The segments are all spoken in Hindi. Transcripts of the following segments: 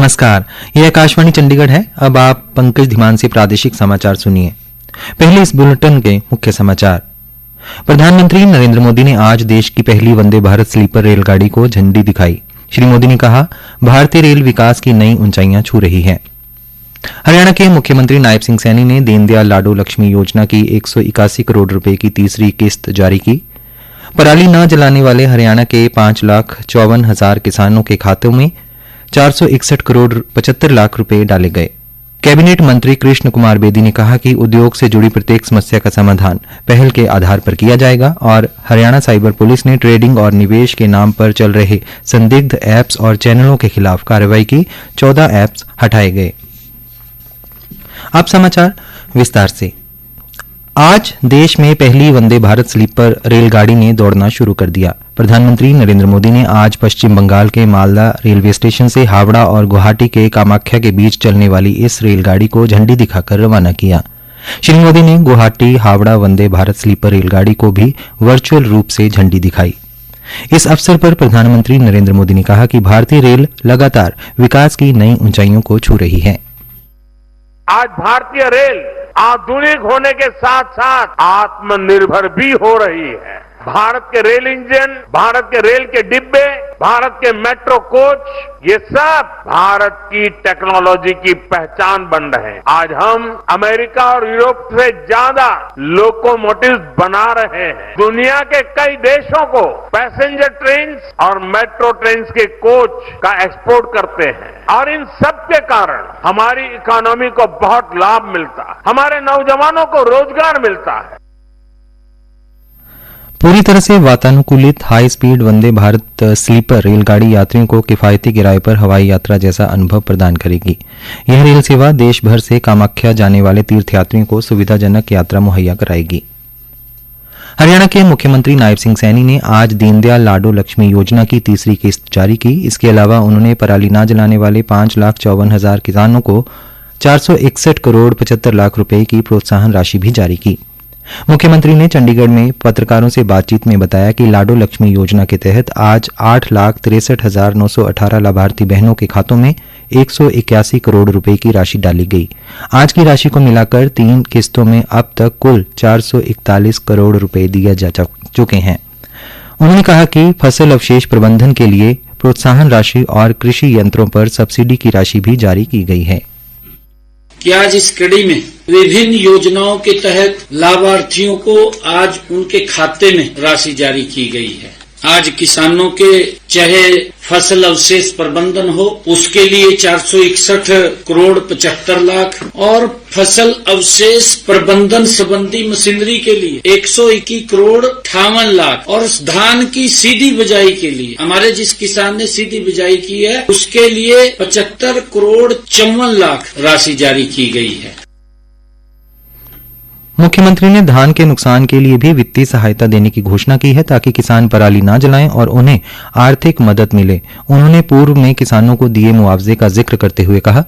नमस्कार, ये आकाशवाणी चंडीगढ़ है। अब आप पंकज धीमान से प्रादेशिक समाचार सुनिए। पहले इस बुलेटिन के मुख्य समाचार। प्रधानमंत्री नरेंद्र मोदी ने आज देश की पहली वंदे भारत स्लीपर रेलगाड़ी को झंडी दिखाई। श्री मोदी ने कहा, भारतीय रेल विकास की नई ऊंचाइयां छू रही है। हरियाणा के मुख्यमंत्री नायब सिंह सैनी ने दीनदयाल लाडो लक्ष्मी योजना की 181 करोड़ रुपए की तीसरी किस्त जारी की। पराली न जलाने वाले हरियाणा के 5,54,000 किसानों के खातों में 461 करोड़ 75 लाख रुपए डाले गए। कैबिनेट मंत्री कृष्ण कुमार बेदी ने कहा कि उद्योग से जुड़ी प्रत्येक समस्या का समाधान पहल के आधार पर किया जाएगा और हरियाणा साइबर पुलिस ने ट्रेडिंग और निवेश के नाम पर चल रहे संदिग्ध ऐप्स और चैनलों के खिलाफ कार्रवाई की। 14 ऐप्स हटाए गए। अब समाचार विस्तार से। आज देश में पहली वंदे भारत स्लीपर रेलगाड़ी ने दौड़ना शुरू कर दिया। प्रधानमंत्री नरेंद्र मोदी ने आज पश्चिम बंगाल के मालदा रेलवे स्टेशन से हावड़ा और गुवाहाटी के कामाख्या के बीच चलने वाली इस रेलगाड़ी को झंडी दिखाकर रवाना किया। श्री मोदी ने गुवाहाटी हावड़ा वंदे भारत स्लीपर रेलगाड़ी को भी वर्चुअल रूप से झंडी दिखाई। इस अवसर पर प्रधानमंत्री नरेंद्र मोदी ने कहा कि भारतीय रेल लगातार विकास की नई ऊंचाइयों को छू रही है। आज भारतीय रेल आधुनिक होने के साथ साथ आत्मनिर्भर भी हो रही है। भारत के रेल इंजन, भारत के रेल के डिब्बे, भारत के मेट्रो कोच, ये सब भारत की टेक्नोलॉजी की पहचान बन रहे हैं। आज हम अमेरिका और यूरोप से ज्यादा लोकोमोटिव्स बना रहे हैं। दुनिया के कई देशों को पैसेंजर ट्रेन और मेट्रो ट्रेन के कोच का एक्सपोर्ट करते हैं और इन सब के कारण हमारी इकोनॉमी को बहुत लाभ मिलता है, हमारे नौजवानों को रोजगार मिलता है। पूरी तरह से वातानुकूलित high speed Vande Bharat sleeper रेलगाड़ी यात्रियों को किफायती किराए पर हवाई यात्रा जैसा अनुभव प्रदान करेगी। यह रेल सेवा देश भर से कामाख्या जाने वाले तीर्थयात्रियों को सुविधाजनक यात्रा मुहैया कराएगी। हरियाणा के मुख्यमंत्री नायब सिंह सैनी ने आज दीनदयाल लाडो लक्ष्मी योजना की तीसरी किस्त जारी की। इसके अलावा उन्होंने पराली न जलाने वाले 5,54,000 किसानों को 461 करोड़ 75 लाख रुपए की प्रोत्साहन राशि भी जारी की। मुख्यमंत्री ने चंडीगढ़ में पत्रकारों से बातचीत में बताया कि लाडो लक्ष्मी योजना के तहत आज 8,63,918 लाभार्थी बहनों के खातों में 181 करोड़ रुपए की राशि डाली गई। आज की राशि को मिलाकर 3 किस्तों में अब तक कुल 441 करोड़ रुपए दिए जा चुके हैं। उन्होंने कहा कि फसल अवशेष प्रबंधन के लिए प्रोत्साहन राशि और कृषि यंत्रों पर सब्सिडी की राशि भी जारी की गई है। कि आज इस कड़ी में विभिन्न योजनाओं के तहत लाभार्थियों को आज उनके खाते में राशि जारी की गई है। आज किसानों के चाहे फसल अवशेष प्रबंधन हो उसके लिए 461 करोड़ 75 लाख और फसल अवशेष प्रबंधन संबंधी मशीनरी के लिए 121 करोड़ 58 लाख और धान की सीधी बिजाई के लिए हमारे जिस किसान ने सीधी बिजाई की है उसके लिए 75 करोड़ 54 लाख राशि जारी की गई है। मुख्यमंत्री ने धान के नुकसान के लिए भी वित्तीय सहायता देने की घोषणा की है ताकि किसान पराली न जलाएं और उन्हें आर्थिक मदद मिले। उन्होंने पूर्व में किसानों को दिए मुआवजे का जिक्र करते हुए कहा,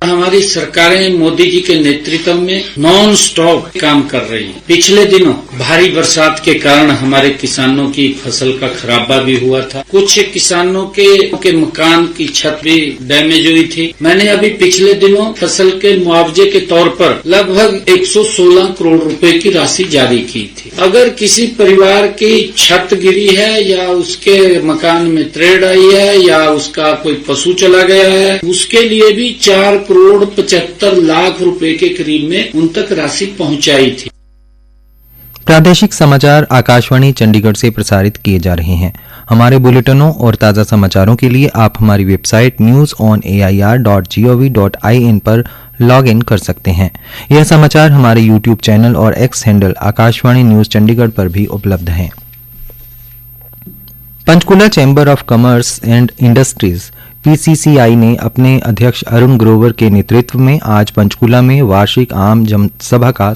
हमारी सरकारें मोदी जी के नेतृत्व में नॉन स्टॉप काम कर रही है। पिछले दिनों भारी बरसात के कारण हमारे किसानों की फसल का खराबा भी हुआ था। कुछ किसानों के मकान की छत भी डैमेज हुई थी। मैंने अभी पिछले दिनों फसल के मुआवजे के तौर पर लगभग 116 करोड़ रुपए की राशि जारी की थी। अगर किसी परिवार की छत गिरी है या उसके मकान में त्रेड़ आई है या उसका कोई पशु चला गया है उसके लिए भी 4 करोड़ 75 लाख रुपए के करीब में उन तक राशि पहुंचाई थी। प्रादेशिक समाचार आकाशवाणी चंडीगढ़ से प्रसारित किए जा रहे हैं। हमारे बुलेटिनों और ताजा समाचारों के लिए आप हमारी वेबसाइट newsonair.gov.in पर लॉग इन कर सकते हैं। यह समाचार हमारे यूट्यूब चैनल और X handle Akashvani news Chandigarh पर भी उपलब्ध हैं। Panchkula chamber of commerce and industries PCCI ने अपने अध्यक्ष अरुण ग्रोवर के नेतृत्व में आज पंचकूला में वार्षिक आम जनसभा का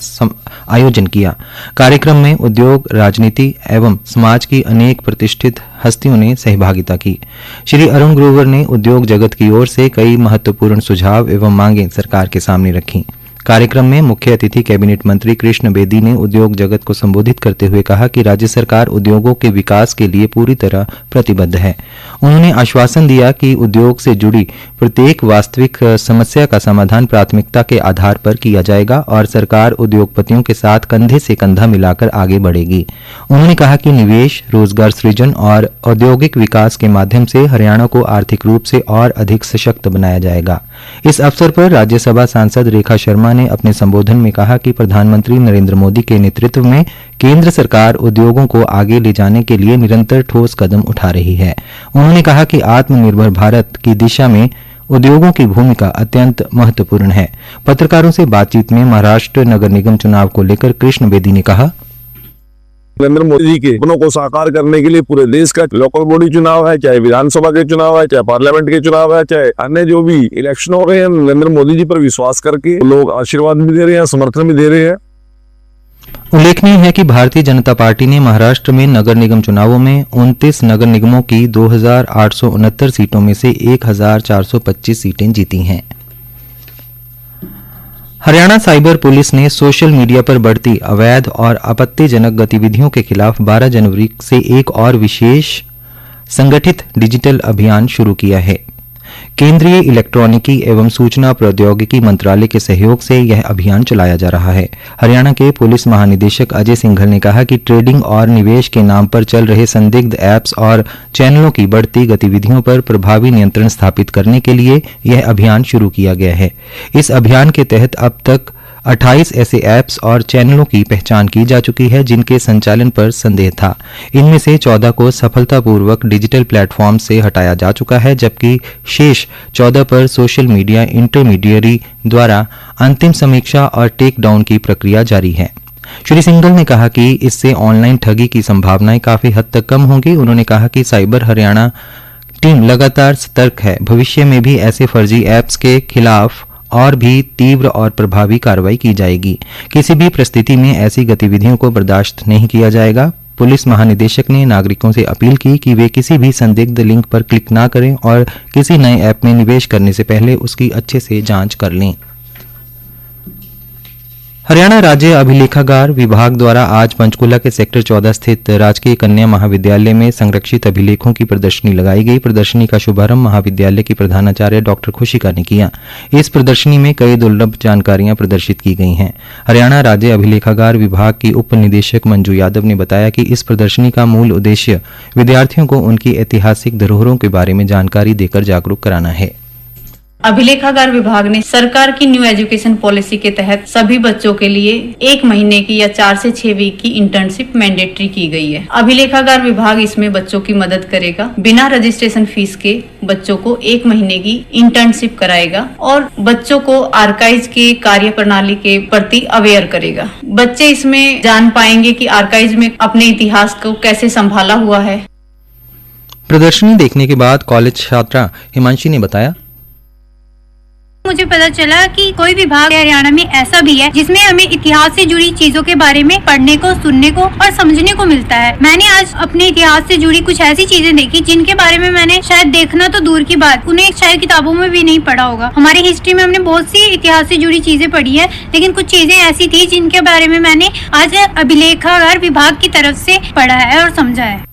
आयोजन किया। कार्यक्रम में उद्योग, राजनीति एवं समाज की अनेक प्रतिष्ठित हस्तियों ने सहभागिता की। श्री अरुण ग्रोवर ने उद्योग जगत की ओर से कई महत्वपूर्ण सुझाव एवं मांगें सरकार के सामने रखी। कार्यक्रम में मुख्य अतिथि कैबिनेट मंत्री कृष्ण बेदी ने उद्योग जगत को संबोधित करते हुए कहा कि राज्य सरकार उद्योगों के विकास के लिए पूरी तरह प्रतिबद्ध है। उन्होंने आश्वासन दिया कि उद्योग से जुड़ी प्रत्येक वास्तविक समस्या का समाधान प्राथमिकता के आधार पर किया जाएगा और सरकार उद्योगपतियों के साथ कंधे से कंधा मिलाकर आगे बढ़ेगी। उन्होंने कहा कि निवेश, रोजगार सृजन और औद्योगिक विकास के माध्यम से हरियाणा को आर्थिक रूप से और अधिक सशक्त बनाया जाएगा। इस अवसर पर राज्यसभा सांसद रेखा शर्मा ने अपने संबोधन में कहा कि प्रधानमंत्री नरेंद्र मोदी के नेतृत्व में केंद्र सरकार उद्योगों को आगे ले जाने के लिए निरंतर ठोस कदम उठा रही है। उन्होंने कहा कि आत्मनिर्भर भारत की दिशा में उद्योगों की भूमिका अत्यंत महत्वपूर्ण है। पत्रकारों से बातचीत में महाराष्ट्र नगर निगम चुनाव को लेकर कृष्ण बेदी ने कहा, नरेंद्र मोदी जी के सपनों को साकार करने के लिए पूरे देश का लोकल बॉडी चुनाव है, चाहे विधानसभा के चुनाव है, चाहे पार्लियामेंट के चुनाव है, चाहे अन्य जो भी इलेक्शन हो रहे हैं, नरेंद्र मोदी जी पर विश्वास करके लोग आशीर्वाद भी दे रहे हैं, समर्थन भी दे रहे हैं। उल्लेखनीय है कि भारतीय जनता पार्टी ने महाराष्ट्र में नगर निगम चुनावों में 29 नगर निगमों की 2869 सीटों में से 1425 सीटें जीती हैं। हरियाणा साइबर पुलिस ने सोशल मीडिया पर बढ़ती अवैध और आपत्तिजनक गतिविधियों के खिलाफ 12 जनवरी से एक और विशेष संगठित डिजिटल अभियान शुरू किया है। केंद्रीय इलेक्ट्रॉनिकी एवं सूचना प्रौद्योगिकी मंत्रालय के सहयोग से यह अभियान चलाया जा रहा है। हरियाणा के पुलिस महानिदेशक अजय सिंघल ने कहा कि ट्रेडिंग और निवेश के नाम पर चल रहे संदिग्ध ऐप्स और चैनलों की बढ़ती गतिविधियों पर प्रभावी नियंत्रण स्थापित करने के लिए यह अभियान शुरू किया गया है। इस अभियान के तहत अब तक 28 ऐसे ऐप्स और चैनलों की पहचान की जा चुकी है जिनके संचालन पर संदेह था। इनमें से 14 को सफलतापूर्वक डिजिटल प्लेटफॉर्म से हटाया जा चुका है, जबकि शेष 14 पर सोशल मीडिया इंटरमीडियरी द्वारा अंतिम समीक्षा और टेक डाउन की प्रक्रिया जारी है। श्री सिंघल ने कहा कि इससे ऑनलाइन ठगी की संभावनाएं काफी हद तक कम होंगी। उन्होंने कहा कि साइबर हरियाणा टीम लगातार सतर्क है। भविष्य में भी ऐसे फर्जी ऐप्स के खिलाफ और भी तीव्र और प्रभावी कार्रवाई की जाएगी। किसी भी परिस्थिति में ऐसी गतिविधियों को बर्दाश्त नहीं किया जाएगा। पुलिस महानिदेशक ने नागरिकों से अपील की कि वे किसी भी संदिग्ध लिंक पर क्लिक न करें और किसी नए ऐप में निवेश करने से पहले उसकी अच्छे से जांच कर लें। हरियाणा राज्य अभिलेखागार विभाग द्वारा आज पंचकूला के सेक्टर 14 स्थित राजकीय कन्या महाविद्यालय में संरक्षित अभिलेखों की प्रदर्शनी लगाई गई। प्रदर्शनी का शुभारंभ महाविद्यालय की प्रधानाचार्य डॉक्टर खुशिका ने किया। इस प्रदर्शनी में कई दुर्लभ जानकारियां प्रदर्शित की गई हैं। हरियाणा राज्य अभिलेखागार विभाग की उप निदेशक मंजू यादव ने बताया कि इस प्रदर्शनी का मूल उद्देश्य विद्यार्थियों को उनकी ऐतिहासिक धरोहरों के बारे में जानकारी देकर जागरूक कराना है। अभिलेखागार विभाग ने सरकार की न्यू एजुकेशन पॉलिसी के तहत सभी बच्चों के लिए 1 महीने की या 4 से 6 वीक की इंटर्नशिप मैंडेटरी की गई है। अभिलेखागार विभाग इसमें बच्चों की मदद करेगा। बिना रजिस्ट्रेशन फीस के बच्चों को 1 महीने की इंटर्नशिप कराएगा और बच्चों को आर्काइव के कार्य प्रणाली के प्रति अवेयर करेगा। बच्चे इसमें जान पाएंगे कि आर्काइव में अपने इतिहास को कैसे संभाला हुआ है। प्रदर्शनी देखने के बाद कॉलेज छात्रा हिमांशी ने बताया, मुझे पता चला कि कोई विभाग हरियाणा में ऐसा भी है जिसमें हमें इतिहास से जुड़ी चीजों के बारे में पढ़ने को, सुनने को और समझने को मिलता है। मैंने आज अपने इतिहास से जुड़ी कुछ ऐसी चीजें देखी जिनके बारे में मैंने शायद देखना तो दूर की बात, उन्हें शायद किताबों में भी नहीं पढ़ा होगा। हमारी हिस्ट्री में हमने बहुत सी इतिहास से जुड़ी चीजें पढ़ी है, लेकिन कुछ चीजें ऐसी थी जिनके बारे में मैंने आज अभिलेखागार विभाग की तरफ से पढ़ा है और समझा है।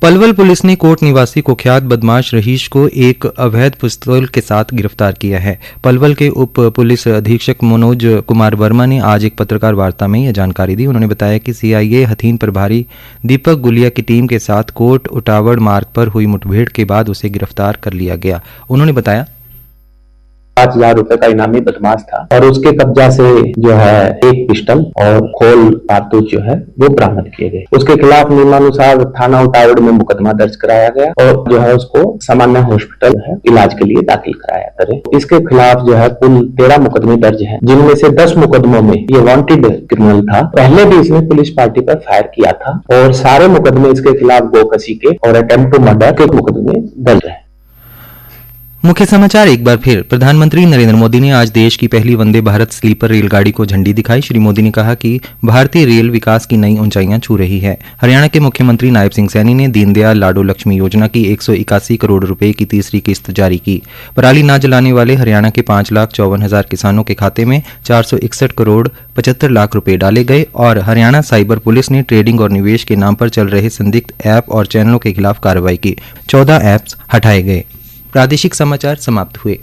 पलवल पुलिस ने कोट निवासी कुख्यात बदमाश रहीश को एक अवैध पिस्तौल के साथ गिरफ्तार किया है। पलवल के उप पुलिस अधीक्षक मनोज कुमार वर्मा ने आज एक पत्रकार वार्ता में यह जानकारी दी। उन्होंने बताया कि सीआईए हथीन प्रभारी दीपक गुलिया की टीम के साथ कोट उटावड़ मार्ग पर हुई मुठभेड़ के बाद उसे गिरफ्तार कर लिया गया। उन्होंने बताया, 5,000 रुपए का इनामी बदमाश था और उसके कब्जा से जो है एक पिस्टल और खोल कारतूस जो है वो बरामद किए गए। उसके खिलाफ नियमानुसार थाना उटावड़ में मुकदमा दर्ज कराया गया और जो है उसको सामान्य हॉस्पिटल है इलाज के लिए दाखिल कराया करे। इसके खिलाफ जो है कुल 13 मुकदमे दर्ज हैं, जिनमें से 10 मुकदमों में ये वांटेड क्रिमिनल था। पहले भी इसने पुलिस पार्टी पर फायर किया था और सारे मुकदमे इसके खिलाफ गोकशी के और अटेम्प्ट टू मर्डर के मुकदमे दर्ज है। मुख्य समाचार एक बार फिर। प्रधानमंत्री नरेंद्र मोदी ने आज देश की पहली वंदे भारत स्लीपर रेलगाड़ी को झंडी दिखाई। श्री मोदी ने कहा कि भारतीय रेल विकास की नई ऊंचाइयां छू रही है। हरियाणा के मुख्यमंत्री नायब सिंह सैनी ने दीनदयाल लाडो लक्ष्मी योजना की 181 करोड़ रुपए की तीसरी किस्त जारी की। पराली न जलाने वाले हरियाणा के 5,54,000 किसानों के खाते में 461 करोड़ 75 लाख रुपए डाले गए और हरियाणा साइबर पुलिस ने ट्रेडिंग और निवेश के नाम पर चल रहे संदिग्ध ऐप और चैनलों के खिलाफ कार्रवाई की। 14 ऐप्स हटाए गए। प्रादेशिक समाचार समाप्त हुए।